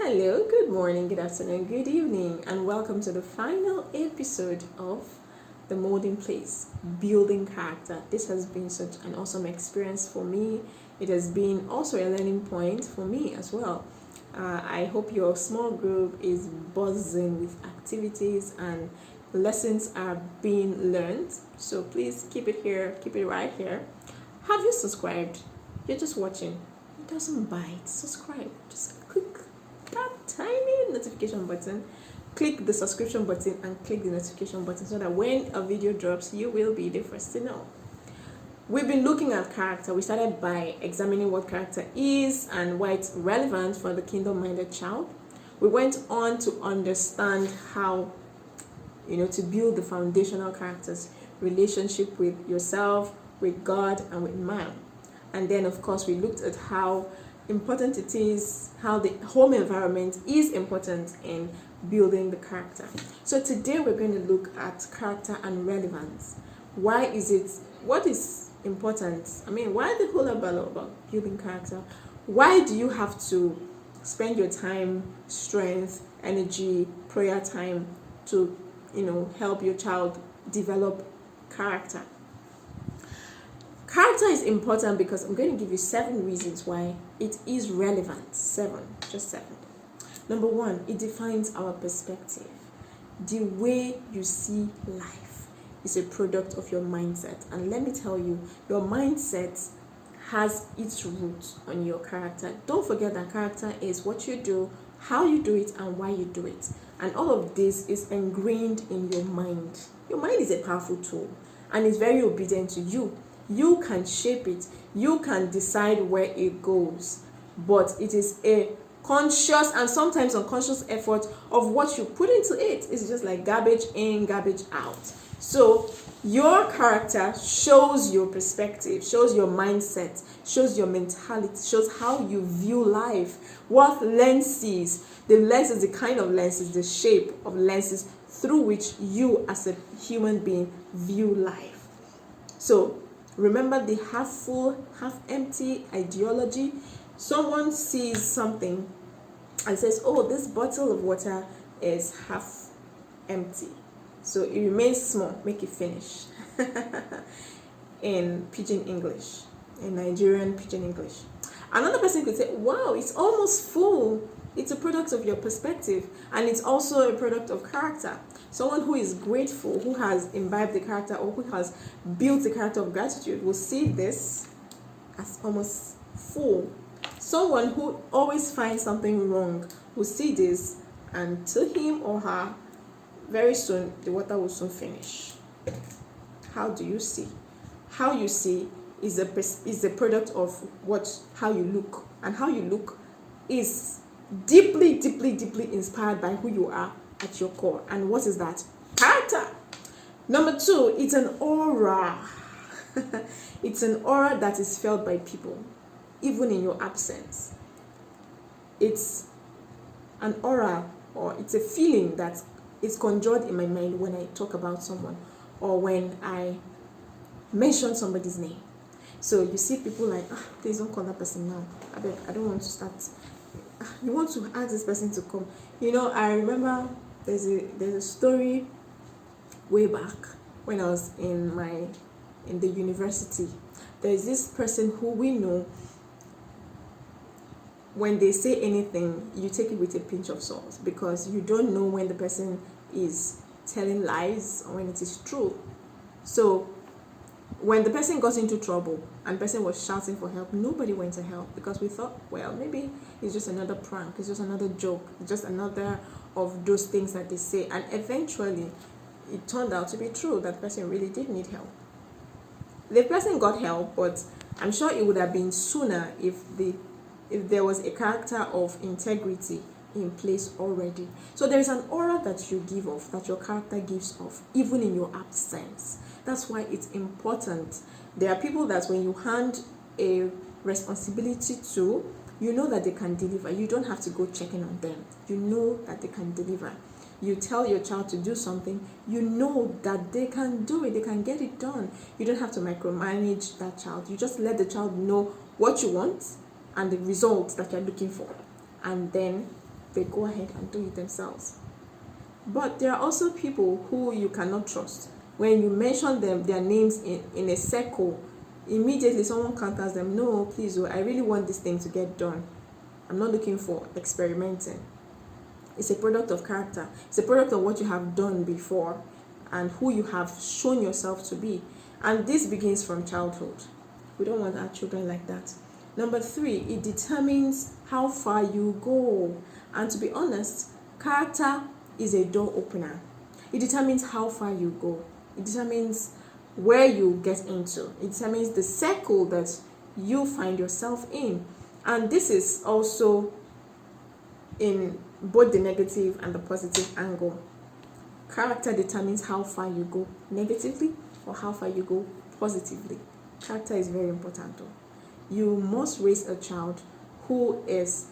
Hello, good morning, good afternoon, good evening, and welcome to the final episode of The Molding Place, Building Character. This has been such an awesome experience for me. It has been also a learning point for me as well. I hope your small group is buzzing with activities and lessons are being learned. So please keep it here, keep it right here. Have you subscribed? You're just watching. It doesn't bite. Subscribe. Just click that tiny notification button, click the subscription button and click the notification button so that when a video drops you will be the first to know. We've been looking at character. We started by examining what character is and why it's relevant for the kingdom-minded child. We went on to understand how to build the foundational characters, relationship with yourself, with God and with man. And then of course we looked at how important it is, how the home environment is important in building the character. So today we're going to look at character and relevance. Why is it, what is important? Why the whole about building character? Why do you have to spend your time, strength, energy, prayer time to help your child develop character? Character is important because I'm going to give you 7 reasons why it is relevant. 7, just 7. Number 1, it defines our perspective. The way you see life is a product of your mindset. And let me tell you, your mindset has its roots on your character. Don't forget that character is what you do, how you do it, and why you do it. And all of this is ingrained in your mind. Your mind is a powerful tool and it's very obedient to you. You can shape it, you can decide where it goes, but it is a conscious and sometimes unconscious effort of what you put into it. It's just like garbage in, garbage out. So your character shows your perspective, shows your mindset, shows your mentality, shows how you view life, what lenses, the lenses, the kind of lenses, the shape of lenses through which you as a human being view life. So remember the half full, half empty ideology. Someone sees something and says, oh, this bottle of water is half empty, so it remains small, make it finish. In pidgin English, in Nigerian pidgin English. Another person could say, wow, it's almost full. It's a product of your perspective, and it's also a product of character. Someone who is grateful, who has imbibed the character or who has built the character of gratitude will see this as almost full. Someone who always finds something wrong will see this, and to him or her, very soon the water will soon finish. How do you see? How you see is a product of how you look, and how you look is deeply inspired by who you are at your core. And what is that? Character. Number 2, it's an aura. It's an aura that is felt by people, even in your absence. It's an aura, or it's a feeling that is conjured in my mind when I talk about someone or when I mention somebody's name. So you see people like, please don't call that person now. I don't want to start. You want to ask this person to come. I remember there's a story way back when I was in the university. There's this person who we know, when they say anything, you take it with a pinch of salt, because you don't know when the person is telling lies or when it is true. So when the person got into trouble and the person was shouting for help, nobody went to help, because we thought, well, maybe it's just another prank, it's just another joke, it's just another of those things that they say. And eventually it turned out to be true, that person really did need help. The person got help, but I'm sure it would have been sooner if there was a character of integrity in place already. So there is an aura that you give off, that your character gives off, even in your absence. That's why it's important. There are people that when you hand a responsibility to, you know that they can deliver. You don't have to go checking on them. You know that they can deliver. You tell your child to do something, you know that they can do it, they can get it done. You don't have to micromanage that child. You just let the child know what you want and the results that you're looking for. And then they go ahead and do it themselves. But there are also people who you cannot trust. When you mention them, their names in a circle, immediately someone counters them. No, please, I really want this thing to get done. I'm not looking for experimenting. It's a product of character. It's a product of what you have done before and who you have shown yourself to be. And this begins from childhood. We don't want our children like that. Number 3, it determines how far you go. And to be honest, character is a door opener. It determines how far you go. It determines where you get into. It determines the circle that you find yourself in. And this is also in both the negative and the positive angle. Character determines how far you go negatively or how far you go positively. Character is very important though. You must raise a child who has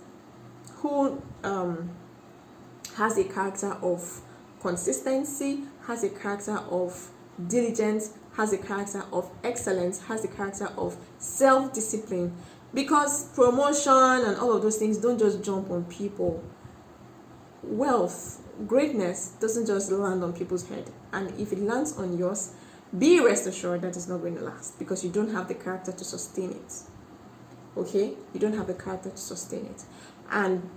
a character of consistency, has a character of diligence, has a character of excellence, has a character of self-discipline. Because promotion and all of those things don't just jump on people. Wealth, greatness doesn't just land on people's head. And if it lands on yours, be rest assured that it's not going to last because you don't have the character to sustain it. Okay? You don't have the character to sustain it. And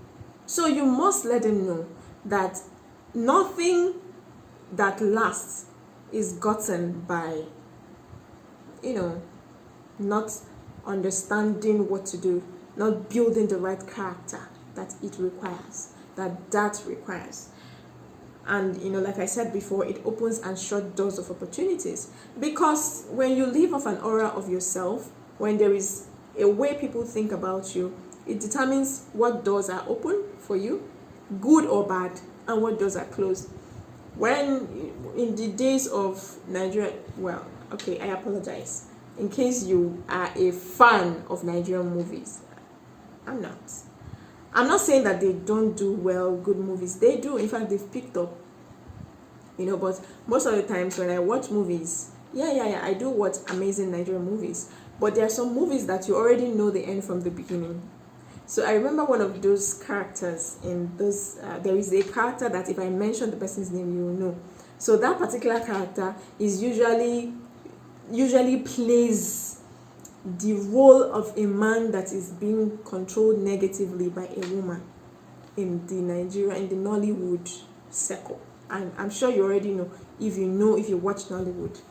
so you must let them know that nothing that lasts is gotten by, not understanding what to do, not building the right character that it requires, that requires. And, like I said before, it opens and shuts doors of opportunities. Because when you live off an aura of yourself, when there is a way people think about you, it determines what doors are open for you, good or bad, and what doors are closed. When, in the days of Nigeria, I apologize. In case you are a fan of Nigerian movies, I'm not. I'm not saying that they don't do good movies. They do. In fact, they've picked up. But most of the times when I watch movies, I do watch amazing Nigerian movies. But there are some movies that you already know the end from the beginning. So I remember one of those characters in those. There is a character that if I mention the person's name, you will know. So that particular character is usually plays the role of a man that is being controlled negatively by a woman in the Nollywood circle. And I'm sure you already know if you watch Nollywood.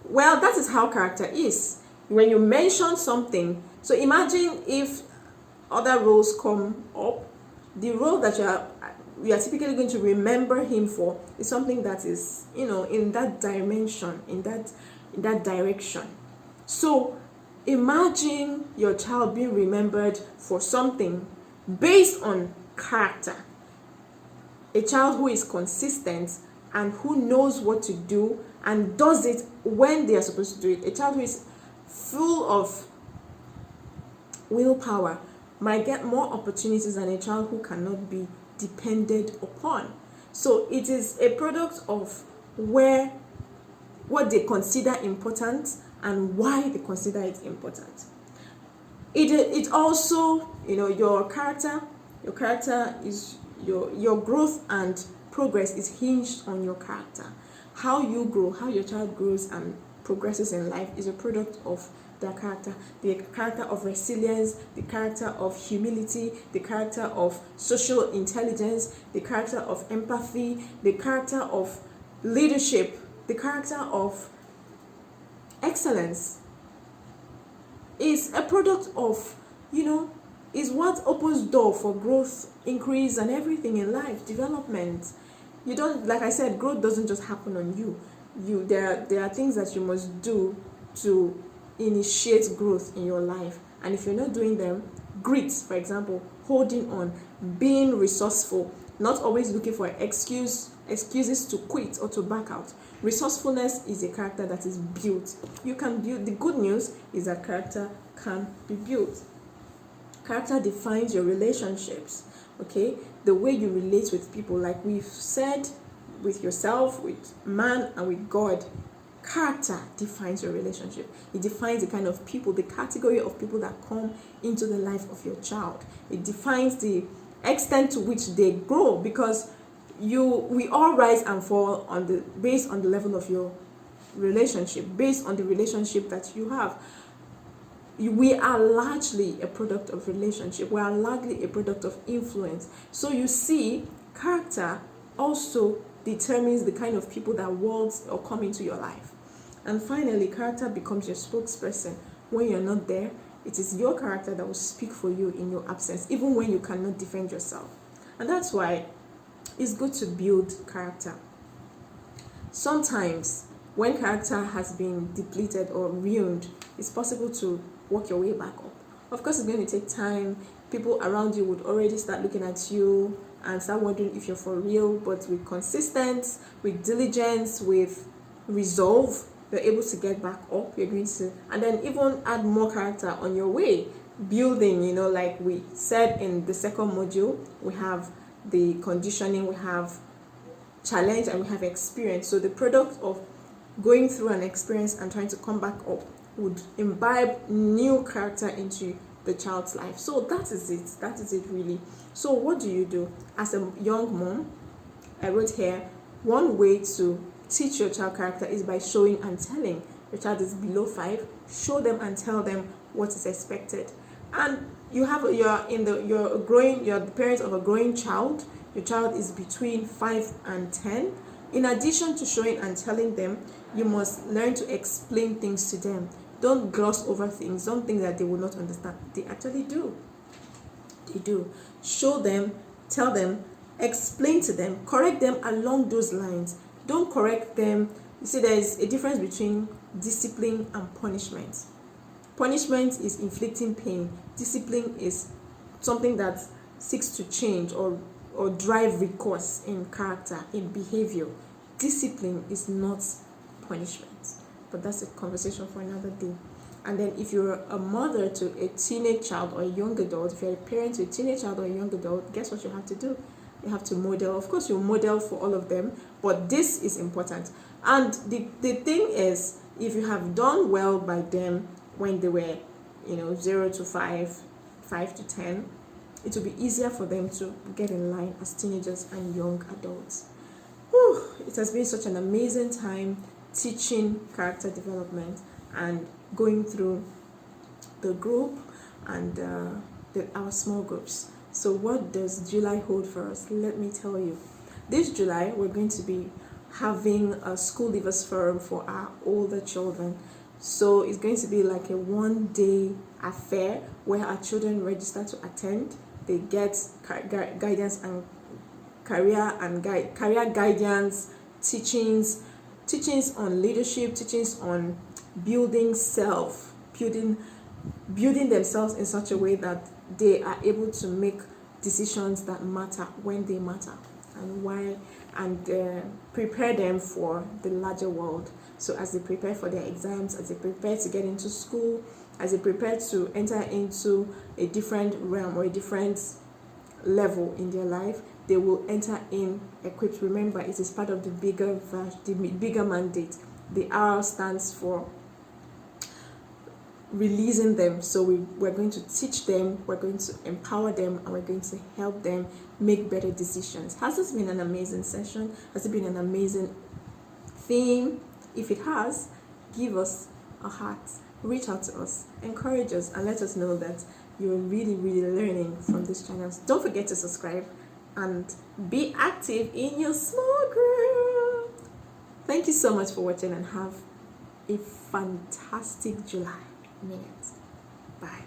Well, that is how character is. When you mention something, so imagine if other roles come up, the role that you are typically going to remember him for is something that is, in that dimension, in that direction. So imagine your child being remembered for something based on character. A child who is consistent and who knows what to do and does it when they are supposed to do it. A child who is full of willpower might get more opportunities than a child who cannot be depended upon. So it is a product of what they consider important and why they consider it important. It also, your character is your growth and progress is hinged on your character. How you grow, how your child grows and progresses in life is a product of their character. The character of resilience, the character of humility, the character of social intelligence, the character of empathy, the character of leadership, the character of excellence is a product of, is what opens door for growth, increase, and everything in life, development. You don't, like I said, growth doesn't just happen on you. There are things that you must do to initiate growth in your life. And if you're not doing them, grit, for example, holding on, being resourceful, not always looking for excuses to quit or to back out. Resourcefulness is a character that is built. You can build. The good news is that character can be built. Character defines your relationships, okay? The way you relate with people, like we've said, with yourself, with man, and with God. Character defines your relationship. It defines the kind of people, the category of people that come into the life of your child. It defines the extent to which they grow, because we all rise and fall based on the level of your relationship, based on the relationship that you have. We are largely a product of relationship. We are largely a product of influence. So you see, character also determines the kind of people that waltz or come into your life. And finally, character becomes your spokesperson. When you're not there, it is your character that will speak for you in your absence, even when you cannot defend yourself. And that's why it's good to build character. Sometimes, when character has been depleted or ruined, it's possible to work your way back up. Of course, it's going to take time. People around you would already start looking at you and start wondering if you're for real. But with consistency, with diligence, with resolve, you're able to get back up. You're going to, and then even add more character on your way. Building, like we said in the second module, we have the conditioning, we have challenge, and we have experience. So the product of going through an experience and trying to come back up would imbibe new character into the child's life. So that is it really. So what do you do as a young mom? I wrote here, one way to teach your child character is by showing and telling. Your child is below 5, show them and tell them what is expected. And you're the parent of a growing child. Your child is between 5 and 10. In addition to showing and telling them, you must learn to explain things to them. Don't gloss over things. Don't think that they will not understand. They actually do. They do. Show them, tell them, explain to them, correct them along those lines. Don't correct them. You see, there is a difference between discipline and punishment. Punishment is inflicting pain. Discipline is something that seeks to change or drive recourse in character, in behavior. Discipline is not punishment. But that's a conversation for another day. And then if you're a mother to a teenage child or a young adult, if you're a parent to a teenage child or a young adult, guess what you have to do? You have to model. Of course, you model for all of them, but this is important. And the thing is, if you have done well by them when they were, 0 to 5, 5 to 10, it will be easier for them to get in line as teenagers and young adults. Whew, it has been such an amazing time teaching character development and going through the group and our small groups. So what does July hold for us? Let me tell you. This July, we're going to be having a school leavers forum for our older children. So it's going to be like a one-day affair where our children register to attend. They get guidance and career guidance, teachings on leadership, teachings on building themselves in such a way that they are able to make decisions that matter when they matter, and why, and prepare them for the larger world. So as they prepare for their exams, as they prepare to get into school, as they prepare to enter into a different realm or a different level in their life, they will enter in equipped. Remember, it is part of the bigger mandate. The R stands for releasing them. So we're going to teach them, we're going to empower them, and we're going to help them make better decisions. Has this been an amazing session? Has it been an amazing theme? If it has, give us a heart, reach out to us, encourage us, and let us know that you're really, really learning from these channels. Don't forget to subscribe and be active in your small group. Thank you so much for watching, and have a fantastic July minute. Bye.